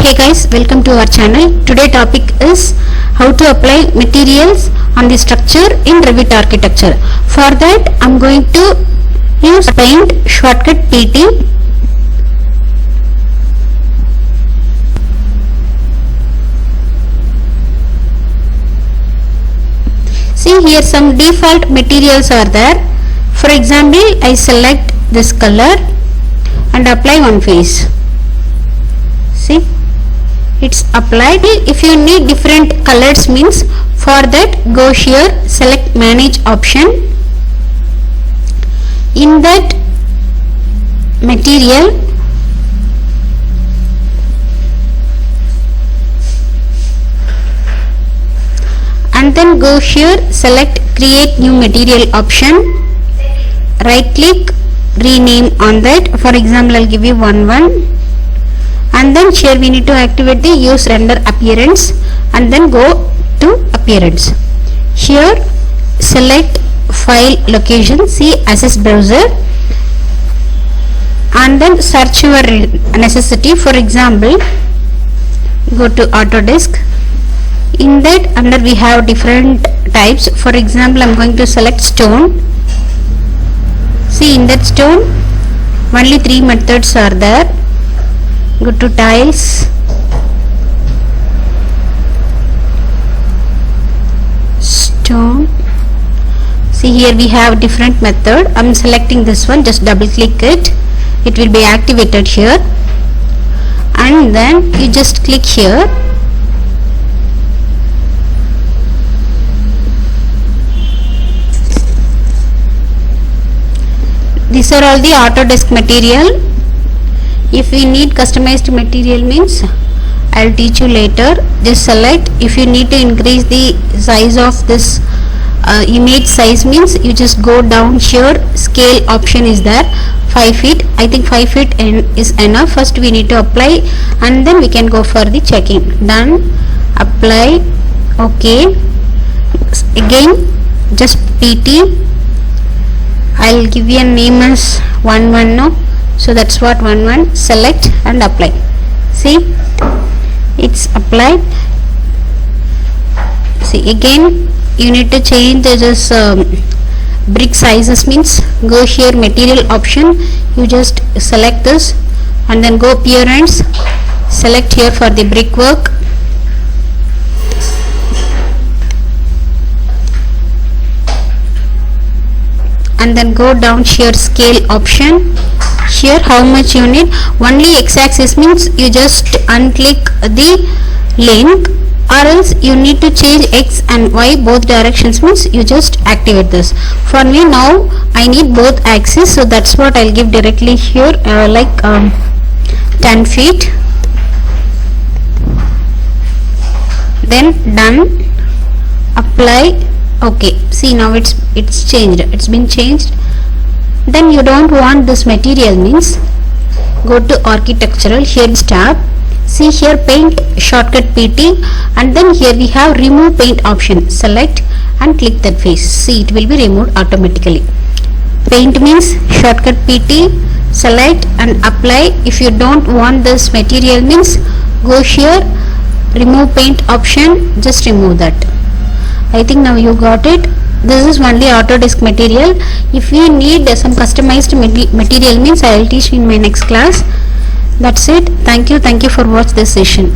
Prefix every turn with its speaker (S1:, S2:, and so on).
S1: Hey guys, welcome to our channel. Today topic is how to apply materials on the structure in Revit architecture. For that I am going to use Paint shortcut PT. See here some default materials are there. For example, I select this color and apply one face. See, it's applied. If you need different colors means for that go here, select manage option. In that material and then go here, select create new material option, right click, rename on that. For example, I'll give you 1 and then here we need to activate the use render appearance and then go to appearance. Here select file location, see access browser and then search your necessity. For example, go to Autodesk. In that under we have different types. For example, I'm going to select stone. See, in that stone only 3 methods are there. Go to tiles, stone. See, here we have different method. I'm selecting this one, just double click it, it will be activated here and then you just click here. These are all the Autodesk material. If we need customized material means I'll teach you later. Just select. If you need to increase the size of this image size means you just go down here, scale option is there, 5 feet. I think 5 feet is enough. First we need to apply and then we can go for the checking. Done, apply, okay. Again just PT. I'll give you a name as 11 no. So that's what 11, select and apply. See, it's applied. See, again you need to change this brick sizes means go here material option, you just select this and then go appearance, select here for the brickwork and then go down here scale option. Here how much you need, only x-axis means you just unclick the link, or else you need to change x and y both directions means you just activate this. For me now I need both axes, so that's what I'll give directly here, like 10 feet. Then done, apply, okay. See, now it's changed, it's been changed. Then you don't want this material means go to architectural, here is tab, see here paint shortcut PT and then here we have remove paint option, select and click that face. See, it will be removed automatically. Paint means shortcut PT, select and apply. If you don't want this material means go here, remove paint option, just remove that. I think now you got it. This is only Autodesk material. If you need some customized material means I will teach in my next class. That's it. Thank you for watching this session.